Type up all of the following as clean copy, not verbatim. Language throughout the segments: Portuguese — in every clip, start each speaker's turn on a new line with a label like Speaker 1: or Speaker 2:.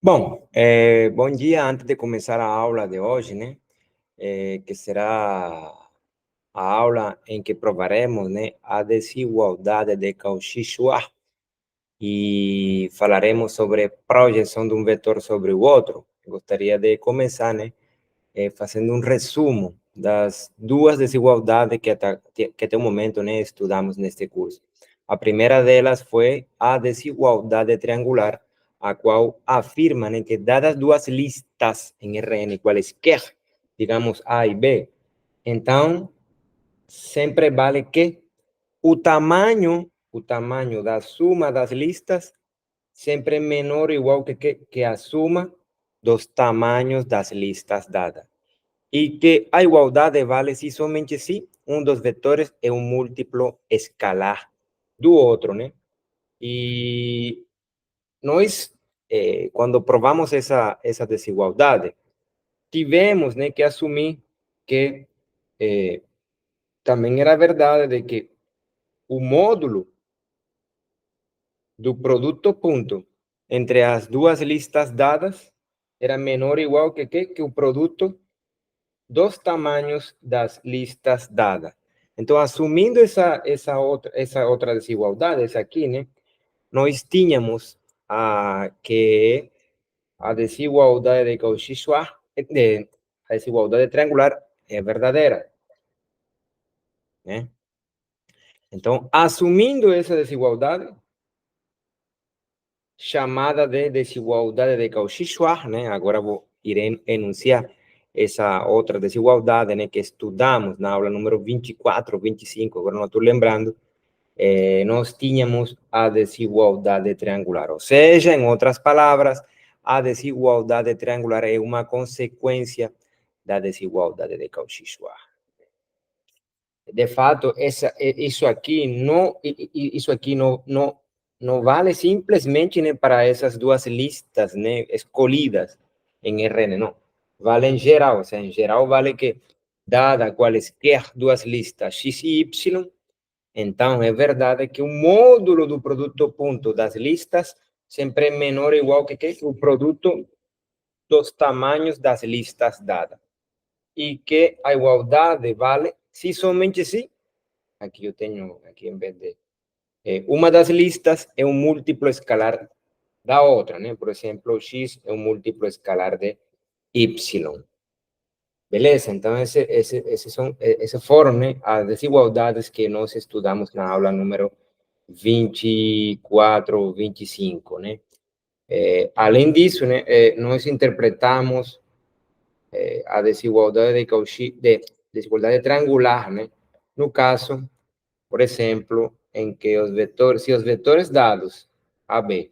Speaker 1: Bom, bom dia. Antes de começar a aula de hoje, né? Que será a aula em que provaremos, né, a desigualdade de Cauchy-Schwarz e falaremos sobre projeção de um vetor sobre o outro. Gostaria de começar, né, fazendo um resumo das duas desigualdades que até o momento, né, estudamos neste curso. A primeira delas foi a desigualdade triangular, a qual afirma, né, que dadas duas listas em Rn quaisquer, digamos A e B, então sempre vale que o tamanho da suma das listas sempre é menor ou igual que a suma dos tamanhos das listas dadas. E que a igualdade vale se somente se um dos vetores é um múltiplo escalar do outro, né? E nós, quando provamos essa desigualdade, tivemos, né, que assumir que também era verdade de que o módulo do produto ponto entre as duas listas dadas era menor ou igual que o produto dos tamanhos das listas dadas. Então, assumindo essa outra desigualdade, essa aqui, né, nós tínhamos que a desigualdade de Cauchy-Schwarz, a desigualdade triangular é verdadeira, né? Então, assumindo essa desigualdade, chamada de desigualdade de Cauchy-Schwarz, né? Agora irei enunciar essa outra desigualdade, né, que estudamos na aula número 24, 25, agora não estou lembrando. Nós tínhamos a desigualdade triangular, ou seja, em outras palavras, a desigualdade triangular é uma consequência da desigualdade de Cauchy-Schwarz. De fato, isso aqui não vale simplesmente, né, para essas duas listas, né, escolhidas em Rn, não. Vale em geral, ou seja, em geral vale que, dada quaisquer duas listas x e y, então é verdade que o módulo do produto ponto das listas sempre é menor ou igual que o produto dos tamanhos das listas dadas. E que a igualdade vale se somente se aqui eu tenho, aqui em vez de, uma das listas é um múltiplo escalar da outra, né? Por exemplo, x é um múltiplo escalar de y. Beleza? Então, esses foram, né, as desigualdades que nós estudamos na aula número 24, 25, né? Além disso, né, nós interpretamos a desigualdade de Cauchy, desigualdade triangular, né? No caso, por exemplo, em que os vetores, se os vetores dados A, B,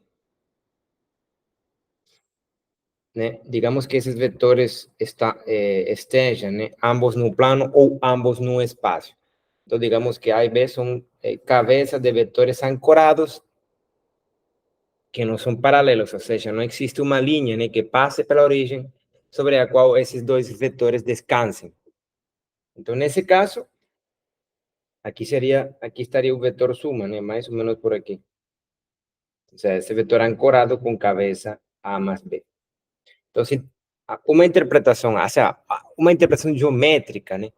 Speaker 1: né, digamos que esses vetores estejam, né, ambos no plano ou ambos no espaço. Então, digamos que A e B são cabeças de vetores ancorados que não são paralelos, ou seja, não existe uma linha, né, que passe pela origem sobre a qual esses dois vetores descansem. Então, nesse caso, aqui estaria o vetor suma, né, mais ou menos por aqui. O sea, ese vector ancorado con cabeza A más B. Entonces, uma interpretação, o sea, uma interpretação geométrica, né,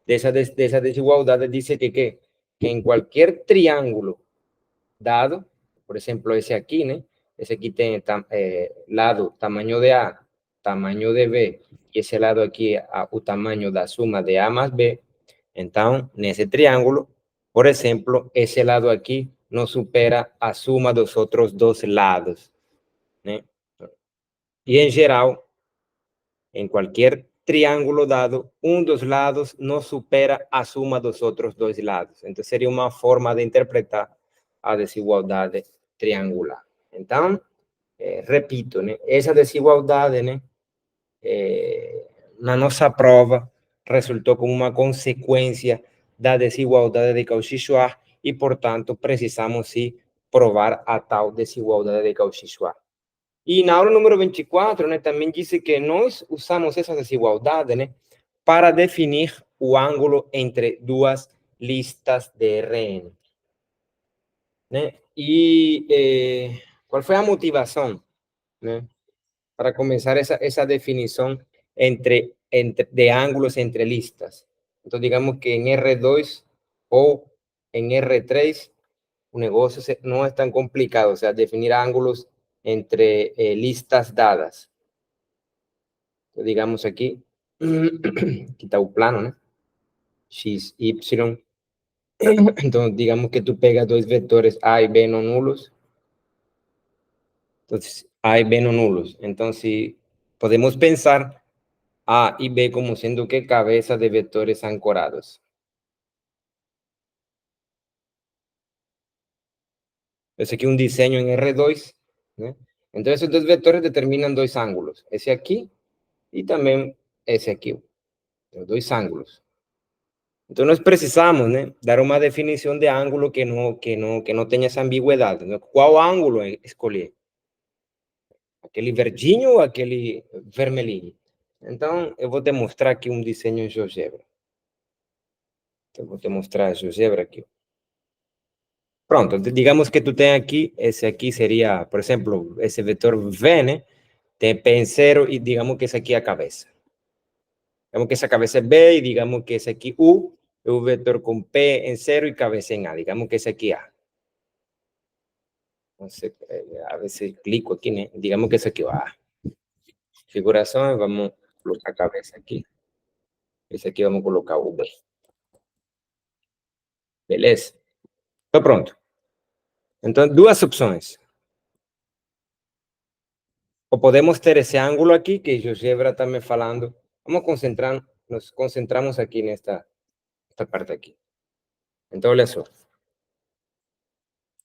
Speaker 1: dessa desigualdade diz que em qualquer triângulo dado, por exemplo, esse aqui, né, esse aqui tem lado tamanho de A, tamanho de B, e esse lado aqui o tamanho da suma de A mais B. Então, nesse triângulo, por exemplo, esse lado aqui não supera a suma dos outros dois lados, né? E, em geral, em qualquer triângulo dado, um dos lados não supera a suma dos outros dois lados. Então, seria uma forma de interpretar a desigualdade triangular. Então, repito, né? Essa desigualdade, né, na nossa prova, resultou como uma consequência da desigualdade de Cauchy-Schwarz e, portanto, precisamos sim provar a tal desigualdade de Cauchy-Schwarz. E na aula número 24, né, também disse que nós usamos essa desigualdade, né, para definir o ângulo entre duas listas de Rn. Né? E qual foi a motivação, né, para comenzar esa definición de ángulos entre listas. Entonces, digamos que en R2 o en R3, un negocio no es tan complicado, o sea, definir ángulos entre listas dadas. Entonces, digamos aquí, aquí está un plano, ¿no? X, Y. Entonces, digamos que tú pegas dos vectores A y B no nulos. Entonces, A y B no nulos. Entonces, podemos pensar A y B como siendo que cabezas de vectores ancorados. Es aquí un diseño en R2, ¿no? Entonces, esos dos vectores determinan dos ángulos, ese aquí y también ese aquí, los dos ángulos. Entonces, precisamos, ¿no?, dar una definición de ángulo que no tenga esa ambigüedad, ¿no? ¿Cuál ángulo escolher? Aquele verdinho ou aquele vermelhinho? Então, eu vou te mostrar aqui um desenho em GeoGebra. Então, vou te mostrar a GeoGebra aqui. Pronto, digamos que tu tem aqui, esse aqui seria, por exemplo, esse vetor V, né? Tem P em 0 e digamos que esse aqui é a cabeça. Digamos que essa cabeça é B e digamos que esse aqui U é o vetor com P em 0 e cabeça em A. Digamos que esse aqui é A. Entonces, a veces clico aquí, ¿no? Digamos que esse aqui é A. Configuração, vamos colocar a cabeça aqui. Esse aqui vamos colocar o B. Beleza? Tô pronto. Então, duas opções. Ou podemos ter esse ângulo aqui, que GeoGebra está me falando. Vamos concentrar, nos concentramos aqui nesta parte aqui. Então, olha só.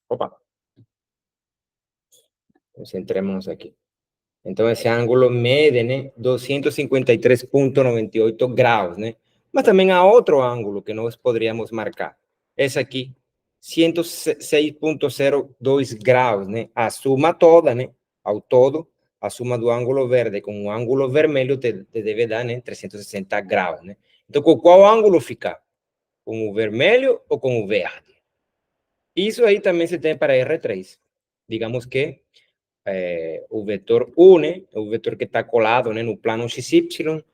Speaker 1: Opa. Concentremos aqui. Então, esse ângulo mede, né, 253,98 graus, né? Mas também há outro ângulo que nós poderíamos marcar. Esse aqui, 106,02 graus, né? A soma toda, né? Ao todo, a soma do ângulo verde com o ângulo vermelho te deve dar, né, 360 graus, né? Então, com qual ângulo ficar? Com o vermelho ou com o verde? Isso aí também se tem para R3. Digamos que o vetor une, o vetor que está colado, né, no plano XY,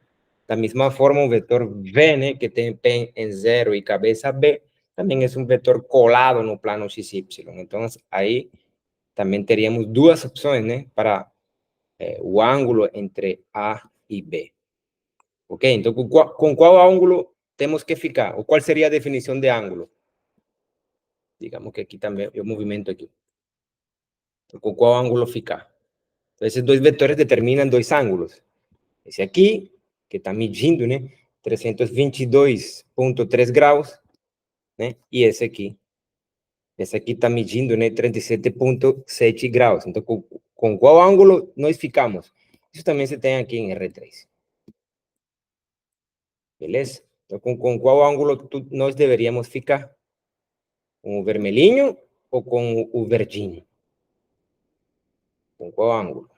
Speaker 1: da mesma forma o vetor V, né, que tem P em 0 e cabeça B, também é um vetor colado no plano XY. Então, aí também teríamos duas opções, né, para o ângulo entre A e B. Ok? Então, com qual ângulo temos que ficar? Ou qual seria a definição de ângulo? Digamos que aqui também eu movimento aqui. Então, com qual ângulo ficar? Então, esses dois vetores determinam dois ângulos. Esse aqui, que está medindo, né, 322,3 graus, né, e esse aqui está medindo, né, 37,7 graus. Então, com qual ângulo nós ficamos? Isso também se tem aqui em R3. Beleza? Então, com qual ângulo nós deveríamos ficar? Com o vermelhinho ou com o verdinho? Com qual ângulo?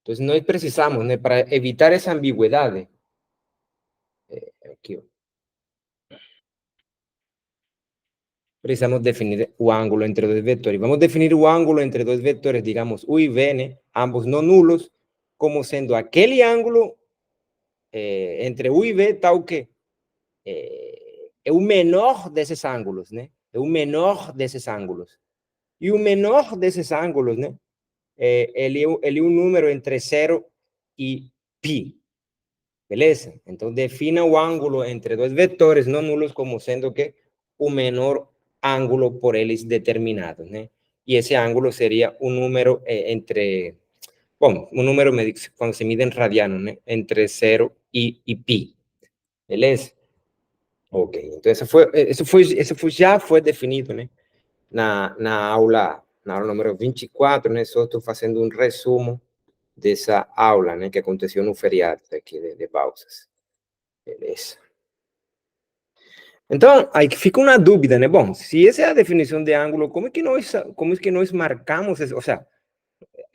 Speaker 1: Então, nós precisamos, né, para evitar essa ambiguidade, aqui, ó, precisamos definir o ángulo entre dos vectores. Vamos a definir o ángulo entre dos vectores, digamos, U y V, ambos no nulos, como siendo aquel ángulo entre U y V tal que es un menor de esos ángulos, ¿no? Es un menor de esos ángulos. Y un menor de esos ángulos, ¿no? Ele es un número entre 0 y pi. Beleza? Então, defina o ângulo entre dois vetores não nulos como sendo que o menor ângulo por eles determinado, né? E esse ângulo seria um número entre, bom, um número quando se mide em radiano, né? Entre 0 e pi. Beleza? Ok, então isso já foi definido, né? Na aula número 24, né? Só estou fazendo um resumo dessa aula, né? Que aconteceu no feriado aqui de Pausas. Beleza. Então, aí que fica uma dúvida, né? Bom, se essa é a definição de ângulo, como é que nós marcamos, ou seja,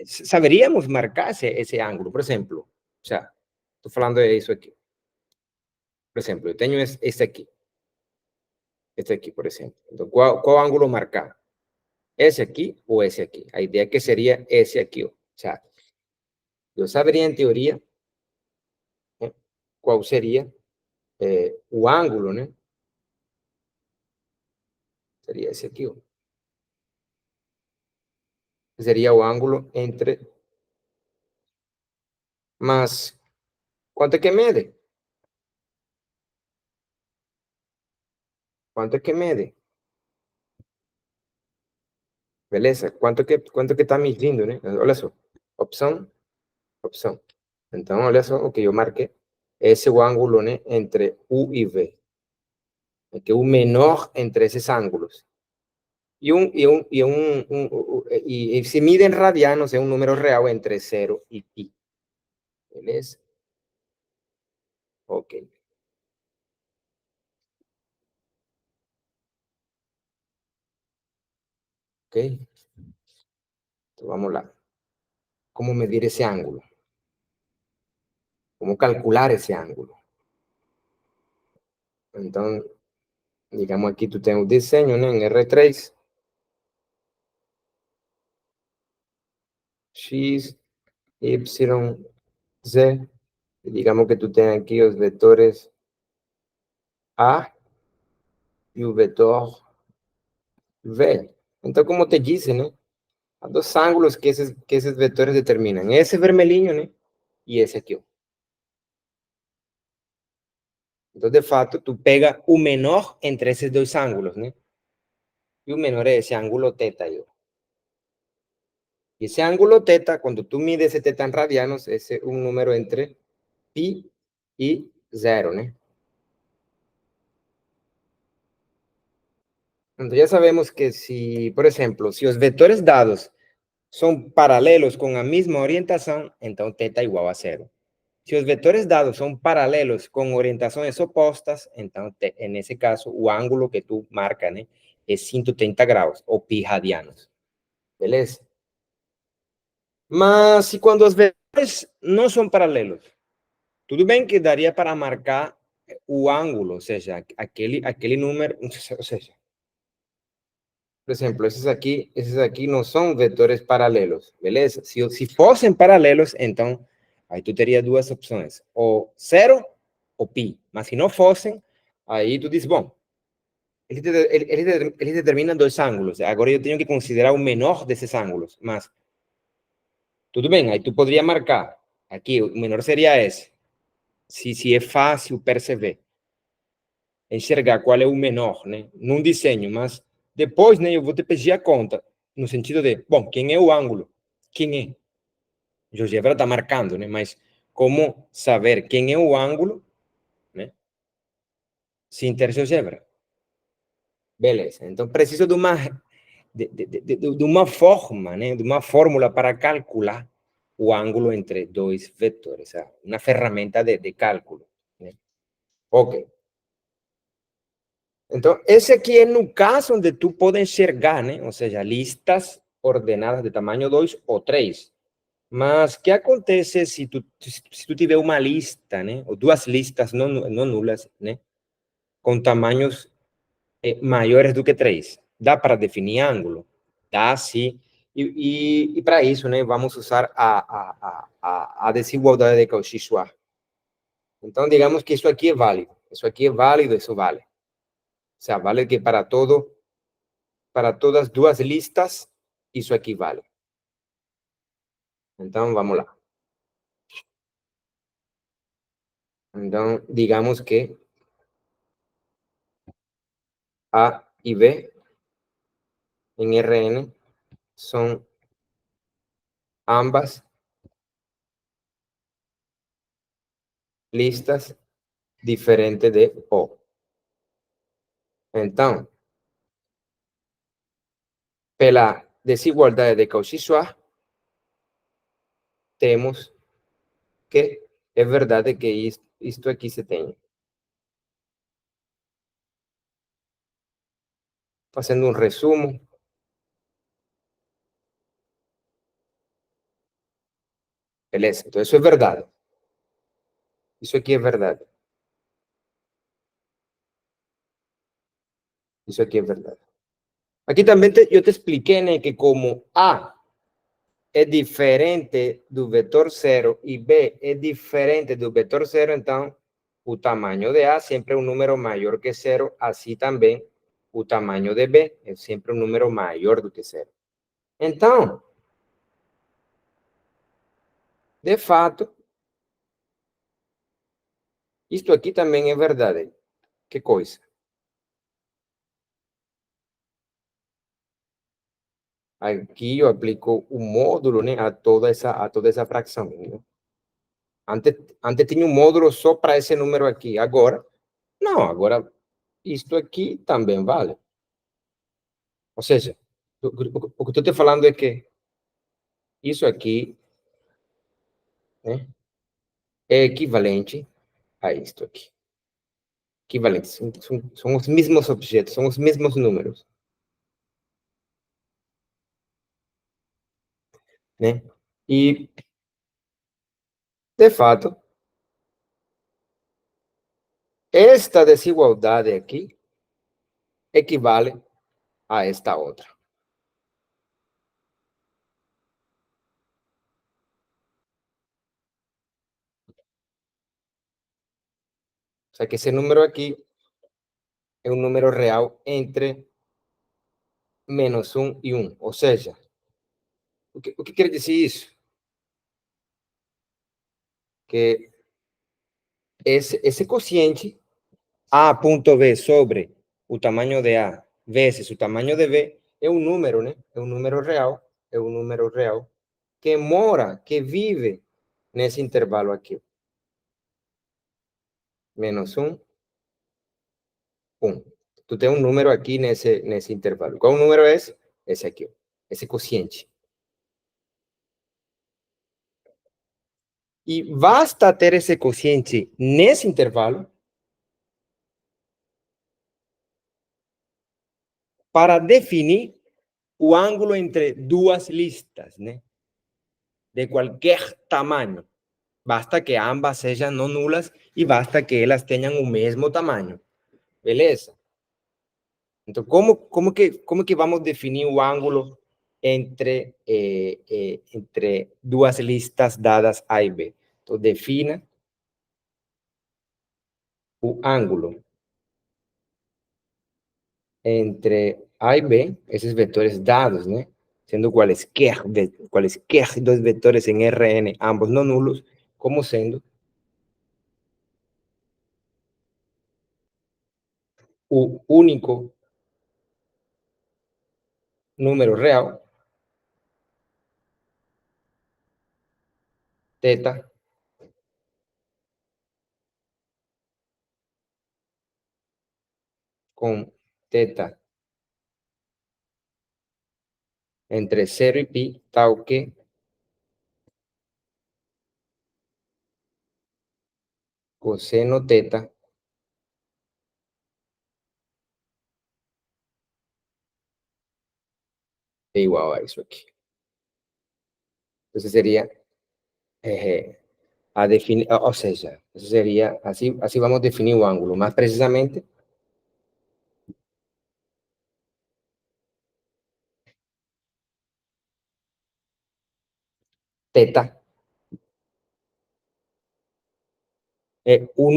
Speaker 1: saberíamos marcar esse ângulo, por exemplo, ou seja, estou falando disso aqui. Por exemplo, eu tenho este aqui, por exemplo. Então, qual ângulo marcar? Esse aqui ou esse aqui? A ideia é que seria esse aqui, ó. O sea, Eu saberia, em teoria, qual seria o ângulo, né? Seria esse aqui, ó. Seria o ângulo entre... Mas, quanto é que mede? Quanto é que mede? Beleza? Quanto que está medindo, né? Olha só. Opção, opção. Então, olha só o que eu marquei. Esse é o ângulo, né? Entre U e V. É que é o menor entre esses ângulos. E se mide em radianos, é um número real entre 0 e π. Beleza? Ok. Ok. Então, vamos lá. Como medir esse ângulo? Como calcular esse ângulo? Então, digamos aqui, tu tem o desenho, né? Em R3. X, Y, Z. E digamos que tu tem aqui os vetores A e o vetor V. Então, como te disse, né? Há dois ângulos que esses vetores determinam. Esse vermelhinho, né? E esse aqui, ó. Então, de fato, tu pega o menor entre esses dois ângulos, né? E o menor é esse ângulo teta aí, ó. E esse ângulo teta, quando tu mides esse teta em radianos, esse é um número entre π e zero, né? Então, já sabemos que se, por exemplo, se os vetores dados são paralelos com a mesma orientação, então θ igual a zero. Se os vetores dados são paralelos com orientações opostas, então, nesse caso, o ângulo que tu marca, né, é 130 graus, ou pi radianos. Beleza? Mas, e quando os vetores não são paralelos? Tudo bem que daria para marcar o ângulo, ou seja, aquele número, ou seja, por exemplo, esses aqui não são vetores paralelos, beleza? Se fossem paralelos, então, aí tu teria duas opções, ou zero ou pi. Mas se não fossem, aí tu diz, bom, ele determina dois ângulos, agora eu tenho que considerar o menor desses ângulos, mas tudo bem, aí tu poderia marcar, aqui o menor seria esse, se é fácil perceber, enxergar qual é o menor, né, num desenho, mas depois, né, eu vou te pedir a conta, no sentido de, bom, quem é o ângulo? Quem é? O GeoGebra está marcando, né, mas como saber quem é o ângulo, né, sem ter GeoGebra? Beleza, então preciso de uma forma, né, de uma fórmula para calcular o ângulo entre dois vetores, uma ferramenta de cálculo, né? Ok. Então, esse aqui é no caso onde tu pode enxergar, né? Ou seja, listas ordenadas de tamanho 2 ou 3. Mas o que acontece se tu tiver uma lista, né? Ou duas listas não nulas, né? Com tamanhos maiores do que 3? Dá para definir ângulo? Dá, sim. E para isso, né? Vamos usar a desigualdade de Cauchy-Schwarz. Então, digamos que isso aqui é válido. Isso aqui é válido, isso vale. O sea, vale que para todas duas listas, isso aqui vale. Então, vamos lá. Então, digamos que A e B em Rn são ambas listas diferentes de O. Então, pela desigualdade de Cauchy-Schwarz, temos que é verdade que isto aqui se tem. Fazendo um resumo, beleza? Então, isso é verdade. Isso aqui é verdade. Isso aqui é verdade. Aqui também eu te expliquei, né, que como A é diferente do vetor zero e B é diferente do vetor zero, então o tamanho de A sempre é um número maior que zero, assim também o tamanho de B é sempre um número maior do que zero. Então, de fato, isto aqui também é verdade. Que coisa? Aqui eu aplico o módulo, né, a toda essa fração. Né? Antes tinha um módulo só para esse número aqui. Agora, não. Agora, isto aqui também vale. Ou seja, o que eu estou te falando é que isso aqui, né, é equivalente a isto aqui. Equivalente. São os mesmos objetos, são os mesmos números. Né? E, de fato, esta desigualdade aqui equivale a esta outra. O sea que esse número aqui é um número real entre menos 1 e 1. Ou seja, o que quer dizer isso? Que esse quociente A ponto B sobre o tamanho de A vezes o tamanho de B é um número, né? É um número real, que mora, que vive nesse intervalo aqui. Menos 1, 1. Tu tem um número aqui nesse intervalo. Qual número é esse? Esse aqui, esse quociente. E basta ter esse quociente nesse intervalo para definir o ângulo entre duas listas, né? De qualquer tamanho. Basta que ambas sejam não nulas e basta que elas tenham o mesmo tamanho. Beleza? Então, como que vamos definir o ângulo entre duas listas dadas A e B? Então, defina o ângulo entre A e B, esses vetores dados, né? Sendo quaisquer dois vetores em Rn, ambos não nulos, como sendo o único número real, θ, com θ entre 0 y pi, tal que coseno θ é igual a isso aqui. Então, seria a definir, ou seja, isso seria, assim vamos definir o ângulo, mais precisamente, θ o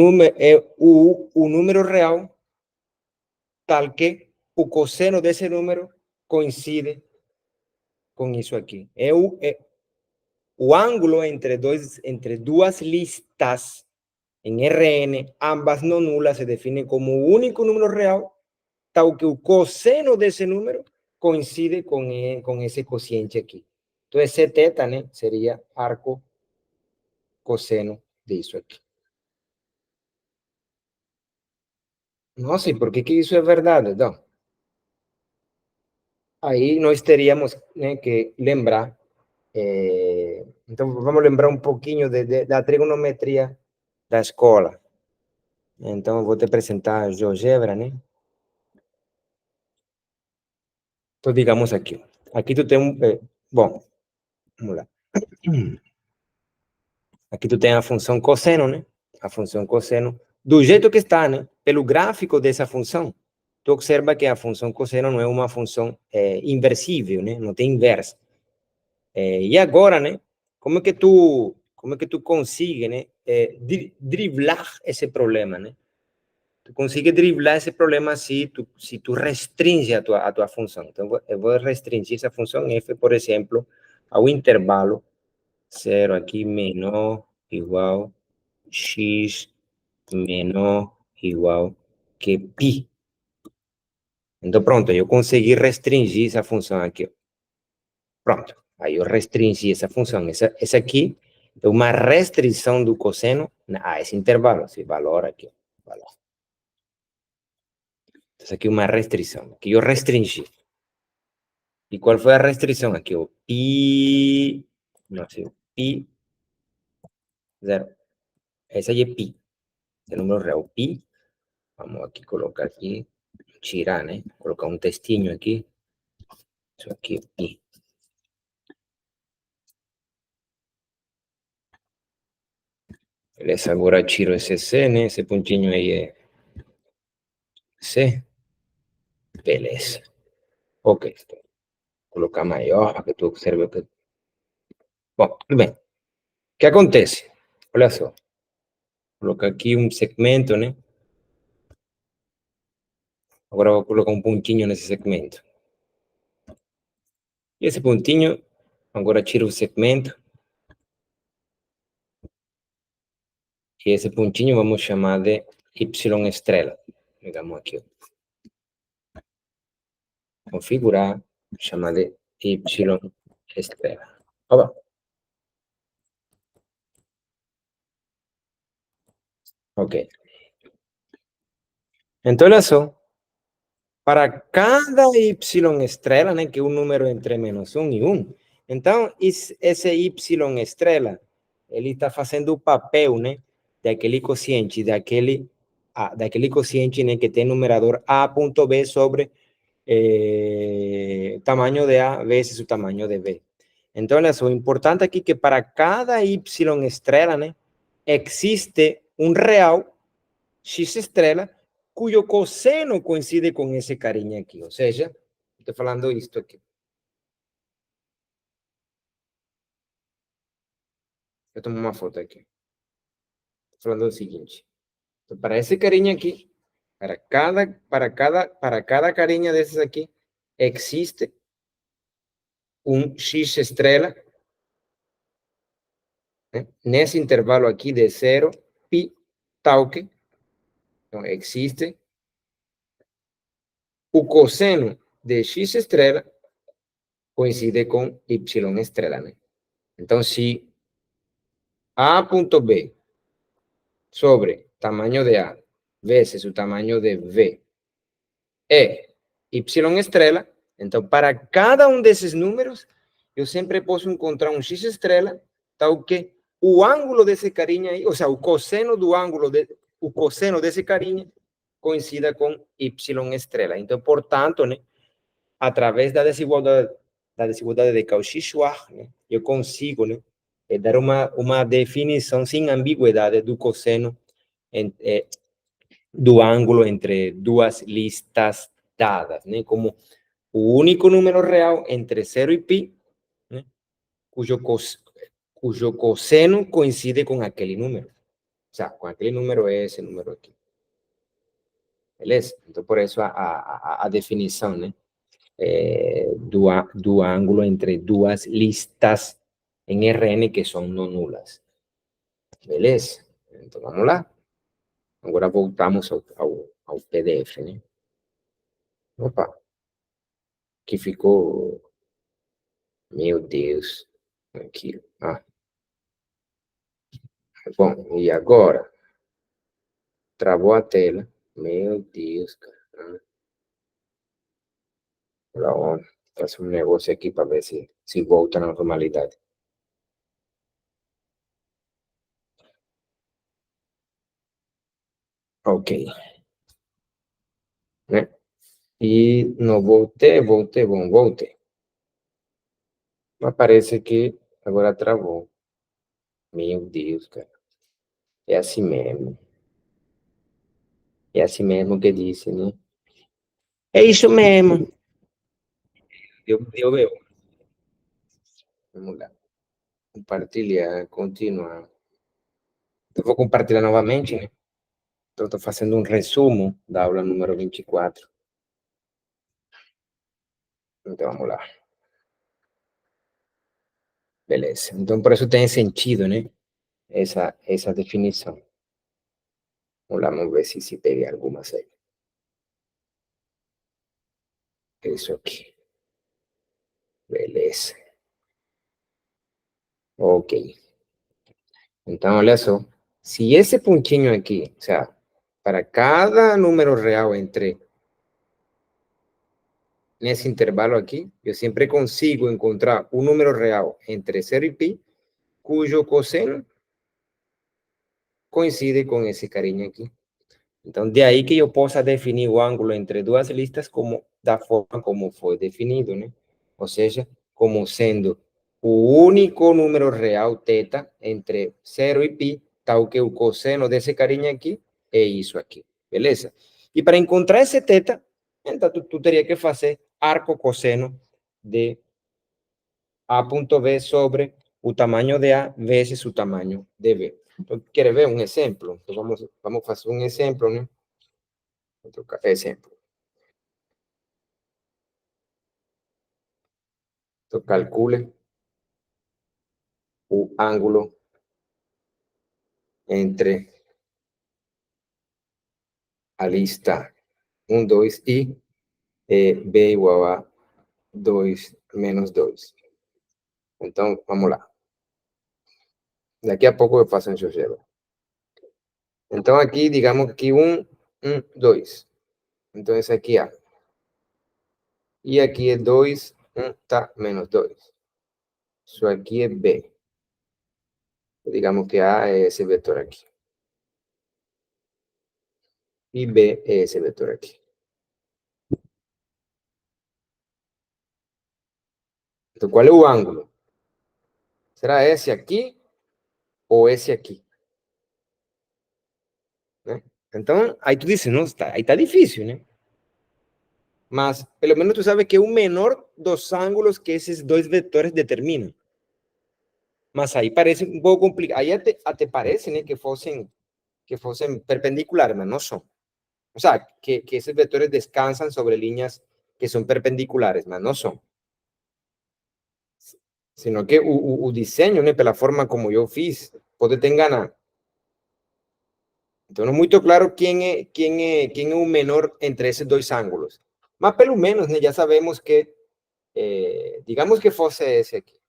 Speaker 1: número real tal que o cosseno desse número coincide com isso aqui. O ângulo entre duas listas em Rn, ambas não nulas, se define como o único número real, tal que o cosseno desse número coincide com esse quociente aqui. Então, esse θ, né, seria arco cosseno disso aqui. Nossa, e por que isso é verdade? Então, aí nós teríamos, né, que lembrar. Então, vamos lembrar um pouquinho da trigonometria da escola. Então, eu vou te apresentar a GeoGebra, né? Então, digamos aqui. Aqui tu tem bom, vamos lá. Aqui tu tem a função cosseno, né? A função cosseno, do jeito que está, né? Pelo gráfico dessa função, tu observa que a função cosseno não é uma função inversível, né? Não tem inversa. E agora, né? Como é que tu consegue, né? Driblar esse problema, né? Tu consegue driblar esse problema se tu restringe a tua função. Então, eu vou restringir essa função f, por exemplo, ao intervalo 0 aqui menor igual x menor igual que π. Então, pronto, eu consegui restringir essa função aqui. Pronto, aí eu restringi essa função. Essa aqui é uma restrição do cosseno a esse intervalo, esse valor aqui. Valor. Então, aqui é uma restrição, que eu restringi. E qual foi a restrição aqui? O pi, não sei, pi zero. Essa aí é pi, esse número real, pi. Vamos aqui colocar aqui, tirar, né? Colocar um textinho aqui. Isso aqui é pi. Beleza, agora tiro esse C, né? Esse pontinho aí é C. Beleza. Ok. Vou colocar maior para que tu observe o que... Bom, tudo bem. O que acontece? Olha só. Vou colocar aqui um segmento, né? Agora vou colocar um pontinho nesse segmento. E esse pontinho, agora tiro o segmento. E esse pontinho vamos chamar de Y estrela. Pegamos aqui. Configurar, chamar de Y estrela. Opa. Ok. Então, olha só. Para cada Y estrela, né, que é um número entre menos 1 e 1, então esse Y estrela, ele está fazendo o papel, né, daquele quociente, daquele quociente, né, que tem numerador A ponto B sobre tamanho de A vezes o tamanho de B. Então, olha só, o importante aqui é que para cada Y estrela, né, existe um real X estrela, cuyo coseno coincide com esse carinha aqui. Ou seja, estou falando isto aqui. Eu tomo uma foto aqui. Estou falando o seguinte. Então, para esse carinha aqui, para cada carinha desses aqui, existe um X estrela, né? Nesse intervalo aqui de 0, pi, tal que. Então, existe o cosseno de X estrela coincide com Y estrela, né? Então, se A ponto B sobre tamaño de A veces su tamaño de B Y estrela, então para cada um desses números, eu sempre posso encontrar um X estrela, tal que o ângulo desse carinha aí, ou seja, o cosseno do ângulo, o cosseno desse carinha coincida com Y estrela. Então, portanto, né, através da desigualdade de Cauchy-Schwarz, né, eu consigo, né, dar uma definição sem ambiguidade do cosseno do ângulo entre duas listas dadas, né? Como o único número real entre 0 e π, né? cujo cosseno coincide com aquele número. O sea, com aquele número é esse número aqui. Beleza? Então, por isso a definição, né? Do ângulo entre duas listas em Rn que são não nulas. Beleza? Então, vamos lá. Agora voltamos ao PDF, né? Opa, que ficou... Meu Deus. Aqui. Ah, bom, e agora? Travou a tela. Meu Deus, cara. Vamos fazer um negócio aqui para ver se volta na normalidade. Ok. Né? E não voltei, bom, voltei. Mas parece que agora travou. Meu Deus, cara. É assim mesmo. É assim mesmo que disse, né? É isso mesmo. Eu. Vamos lá. Compartilhar, continuar. Eu vou compartilhar novamente, né? Então, estou fazendo um resumo da aula número 24. Então, vamos lá. Beleza. Então, por isso tem sentido, né? Essa definição. Vamos lá, vamos ver se peguei algumas aí. Isso aqui. Beleza. Ok. Então, olha só. Se esse pontinho aqui, o sea, para cada número real entre nesse intervalo aqui, eu sempre consigo encontrar um número real entre 0 e π, cujo cosseno coincide com esse carinha aqui. Então, de aí que eu possa definir o ângulo entre duas listas como da forma como foi definido, né? Ou seja, como sendo o único número real θ entre 0 e π, tal que o cosseno desse carinha aqui é isso aqui, beleza? E para encontrar esse θ, então tu teria que fazer arco cosseno de A punto B sobre o tamanho de A vezes o tamanho de B. Então, quer ver um exemplo? Então, vamos fazer um exemplo, né? Outro exemplo. Então, calcule o ângulo entre a lista 1, 2 e B igual a 2 menos 2. Então, vamos lá. Daqui a pouco eu faço um sujeito. Então, aqui, digamos que 1, 2. Então, esse aqui é A. E aqui é 2, tá, menos 2. Isso aqui é B. Digamos que A é esse vetor aqui. E B é esse vetor aqui. Então, qual é o ângulo? Será esse aqui ou esse aqui? Né? Então, aí tu diz, não, tá, aí tá difícil, né? Mas, pelo menos tu sabe que é o menor dos ângulos que esses dois vetores determinam. Mas aí parece um pouco complicado. Aí até parece, né, que fossem perpendiculares, mas não são. O sea, que esos vectores descansan sobre líneas que son perpendiculares, mas não são. Sino que o diseño, né, pela forma como eu fiz, pode te enganar. Então, não é muito claro quem é o menor entre esses dois ângulos. Mas, pelo menos, né, já sabemos que, digamos que fosse esse aqui.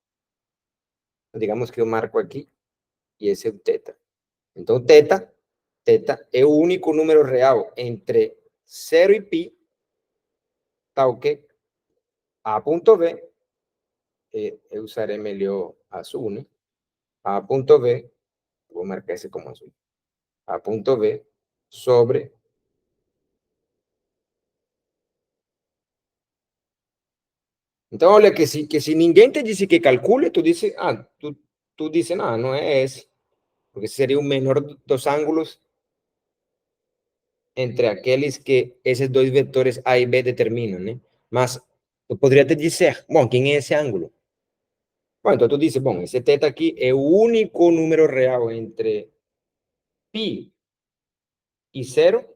Speaker 1: Digamos que eu marco aqui e esse é o θ. Então, θ é o único número real entre 0 e π, tal que A ponto B, eu usarei melhor azul, né? A ponto B, vou marcar esse como azul. A ponto B sobre então, olha que se ninguém te disse que calcule, tu dices, tu dices, não é esse, porque seria o menor dos ângulos entre aqueles que esses dois vetores A e B determinam, né? Mas eu poderia te dizer, bom, quem é esse ângulo? Bom, então tu dices, bom, esse θ aqui é o único número real entre π e zero,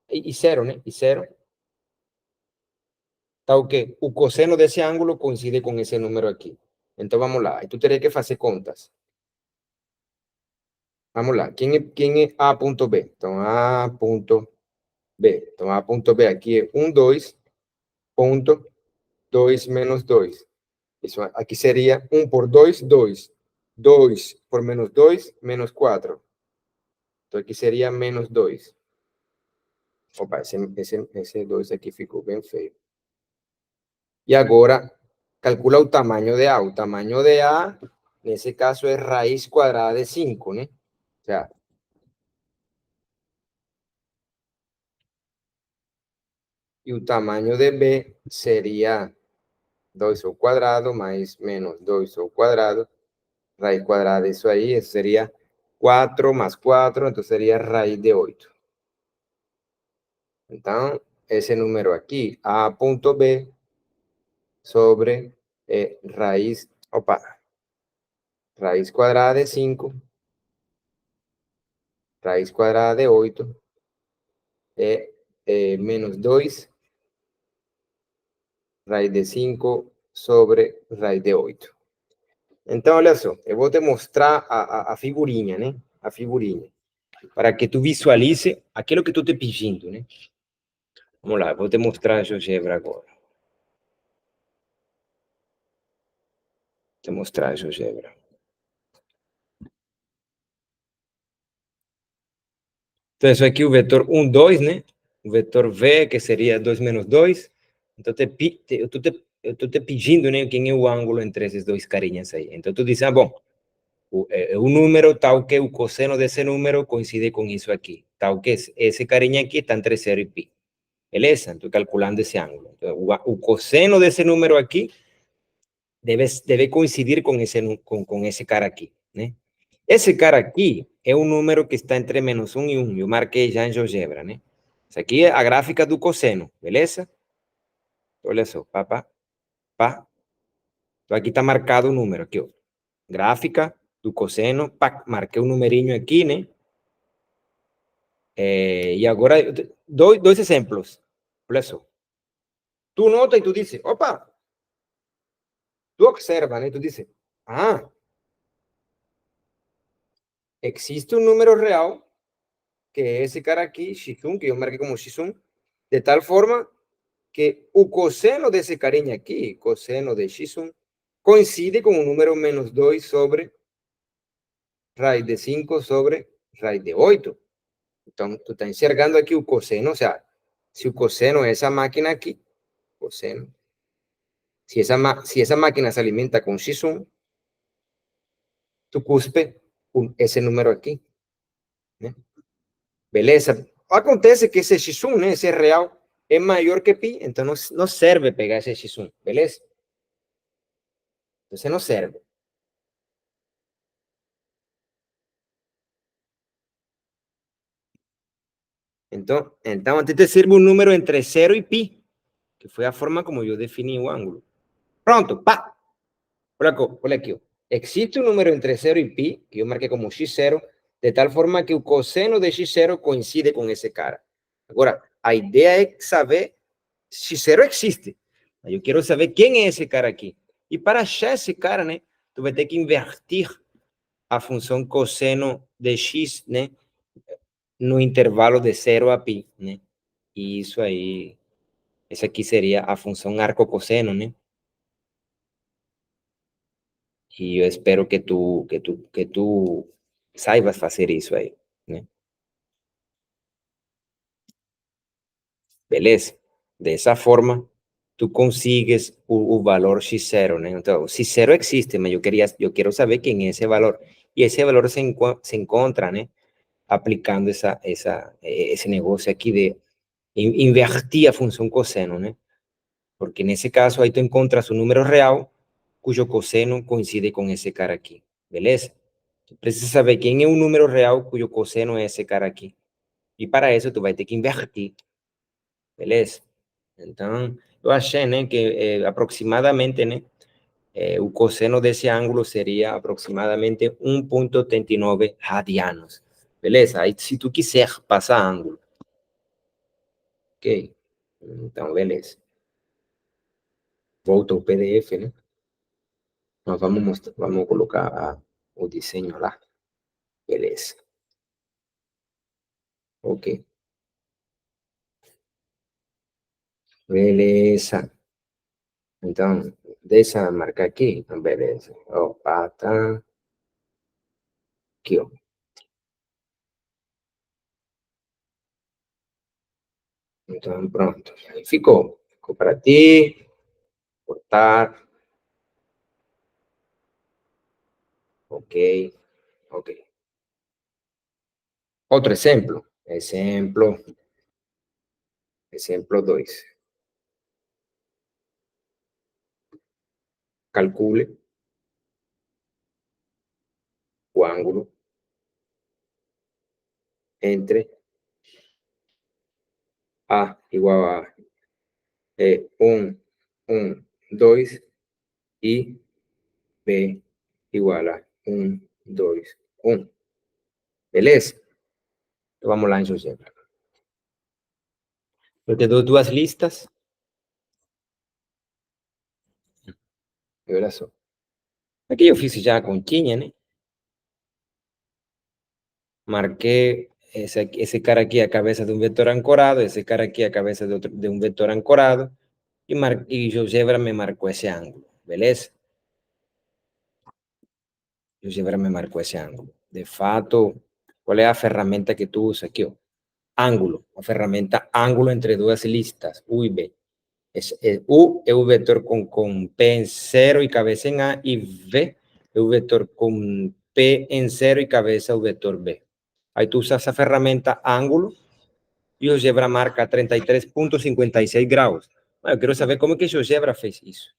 Speaker 1: e zero, né? E zero, tal que o cosseno desse ângulo coincide com esse número aqui. Então, vamos lá. Aí tu teria que fazer contas. Vamos lá. Quem é A ponto B? Então, A ponto B. Então, A ponto B aqui é 1, 2, ponto 2 menos 2. Isso aqui seria 1 por 2, 2. 2 por menos 2, menos 4. Então, aqui seria menos 2. Opa, esse 2 aqui ficou bem feio. E agora, calcula o tamanho de A. O tamanho de A, nesse caso, é raiz quadrada de 5, né? O sea, y el tamaño de B sería 2 al cuadrado más menos 2 al cuadrado, raíz cuadrada de eso ahí, eso sería 4 más 4, entonces sería raíz de 8. Entonces, ese número aquí, A punto B sobre raíz opa, raíz cuadrada de 5, raíz cuadrada de 8, menos 2, raíz de 5 sobre raíz de 8. Então, olha só, eu vou te mostrar a figurinha, né? A figurinha, para que tu visualize aquilo que tu te pedindo, né? Vamos lá, vou te mostrar a GeoGebra agora. Vou te mostrar a GeoGebra. Então, isso aqui é o vetor 1, 2, né? O vetor V, que seria 2 menos 2. Então, eu estou te pedindo, né, quem é o ângulo entre esses dois carinhas aí. Então, tu diz, ah, bom, o número tal que o cosseno desse número coincide com isso aqui. Tal que esse carinha aqui está entre 0 e π. Beleza? Estou calculando esse ângulo. Então, o cosseno desse número aqui deve coincidir com esse cara aqui, né? Esse cara aqui é um número que está entre menos 1 e 1. Eu marquei já em GeoGebra, né? Isso aqui é a gráfica do cosseno, beleza? Olha só, pá, pá, pá. Então aqui está marcado o número, aqui, ó. Gráfica do cosseno, pá, marquei um numerinho aqui, né? E agora, dois exemplos. Olha só. Tu nota e tu diz, opa, tu observa, né? Tu diz, ah, existe um número real, que é esse cara aqui, x1, que eu marquei como x1, de tal forma que o cosseno desse carinha aqui, cosseno de x1, coincide com o número menos 2 sobre raiz de 5 sobre raiz de 8. Então, tu está enxergando aqui o cosseno, ou seja, se o cosseno é essa máquina aqui, cosseno, se essa máquina se alimenta com x1, tu cuspe esse número aqui, né? Beleza? Acontece que esse x1, né, esse real, é maior que pi, então não serve pegar esse x1, beleza? Então, não serve. Então a ti te sirve um número entre 0 e pi, que foi a forma como eu defini o ângulo. Pronto, pá! Olha aqui. Ó. Existe um número entre 0 e pi, que eu marquei como x0, de tal forma que o cosseno de x0 coincide com esse cara. Agora, a ideia é saber se x0 existe. Eu quero saber quem é esse cara aqui. E para achar esse cara, né, tu vai ter que invertir a função cosseno de x, né, no intervalo de 0 a pi, né? E isso aí, essa aqui seria a função arco-cosseno, né? E eu espero que tu saibas fazer isso aí, né? Beleza? Dessa forma, tu consigues o valor x0, né? Então, x0 existe, mas eu quero saber quem é esse valor. E esse valor se encontra, né? Aplicando esse negócio aqui de invertir a função cosseno, né? Porque nesse caso aí tu encontras o número real cujo cosseno coincide com esse cara aqui, beleza? Tu precisa saber quem é o número real cujo cosseno é esse cara aqui. E para isso tu vai ter que invertir, beleza? Então, eu achei, né, que aproximadamente, né, o cosseno desse ângulo seria aproximadamente 1,89 radianos, beleza? Aí se tu quiser passar ângulo, ok? Então, beleza. Volta o PDF, né? Nós vamos mostrar, vamos colocar o desenho lá. Beleza. Ok. Beleza. Então, deixa eu marcar aqui. Beleza. Opa, tá. Aqui, ó. Então, pronto. Aí ficou. Ficou para ti. Cortar. Ok. Ok. Outro exemplo. Exemplo 2. Calcule o ângulo entre A igual a 1, 1, 2 e B igual a 1, 2, 1. Beleza? Então vamos lá em GeoGebra. Eu te dou duas listas. E olha só. Aqui eu fiz já a continha, né? Marquei esse cara aqui a cabeça de um vetor ancorado, esse cara aqui a cabeça de um vetor ancorado, e GeoGebra me marcou esse ângulo, beleza? GeoGebra me marcou esse ângulo. De fato, qual é a ferramenta que tu usa aqui? Ó? Ângulo, a ferramenta ângulo entre duas listas, U e B. U é o vetor com P em 0 e cabeça em A, e V é o vetor com P em 0 e cabeça o vetor B. Aí tu usa essa ferramenta ângulo e o GeoGebra marca 33,56 graus. Eu quero saber como que o GeoGebra fez isso.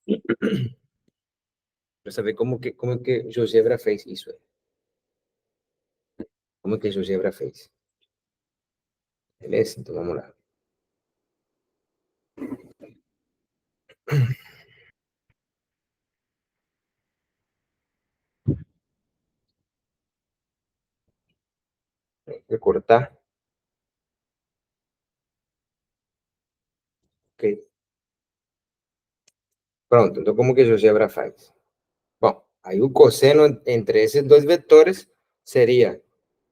Speaker 1: Quero saber como que o GeoGebra fez isso. Como que o GeoGebra fez. Beleza? Então vamos lá. Vou cortar. Ok. Pronto, então como que o GeoGebra faz? Bom, aí o cosseno entre esses dois vetores seria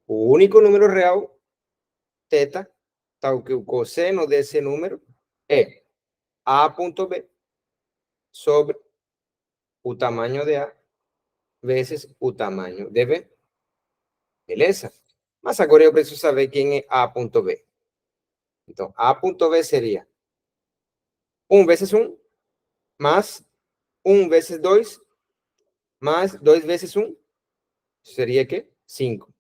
Speaker 1: o único número real, θ, tal que o cosseno desse número é A ponto B sobre o tamanho de A vezes o tamanho de B. Beleza? Mas agora eu preciso saber quem é A ponto B. Então, A ponto B seria 1 vezes 1, mais 1 vezes 2, mais 2 vezes 1, seria que? 5.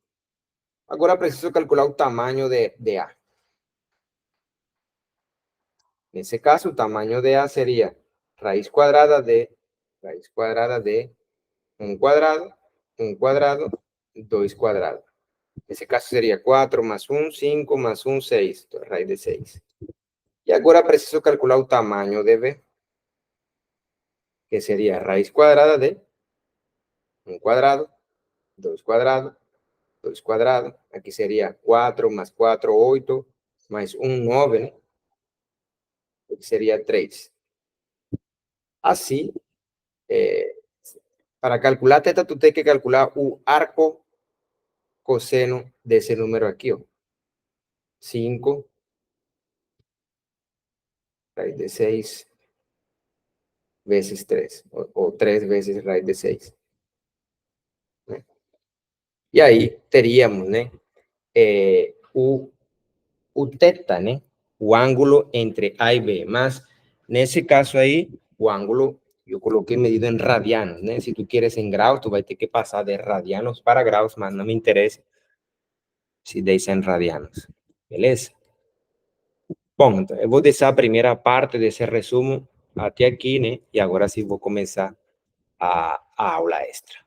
Speaker 1: Agora preciso calcular o tamanho de A. Nesse caso, o tamanho de A seria raiz quadrada de 1 quadrado, 2 quadrado. Nesse caso seria 4 mais 1, 5 mais 1, 6. Então, raiz de 6. E agora preciso calcular o tamanho de B, que seria raiz quadrada de 1 quadrado, 2 quadrado, 2 quadrado. Aqui seria 4 mais 4, 8, mais 1, 9, né? Aqui seria 3. Assim, para calcular θ, tu tem que calcular o arco cosseno desse número aqui, ó. 5 raiz de 6 vezes 3, ou 3 vezes raiz de 6. Né? E aí teríamos, né, o θ, né, o ângulo entre A e B, mas nesse caso aí, o ângulo eu coloquei medido em radianos, né? Se tu queres em graus, tu vai ter que passar de radianos para graus, mas não me interessa se deixa em radianos, beleza? Bom, então eu vou deixar a primeira parte desse resumo até aqui, né? E agora sim vou começar a aula extra.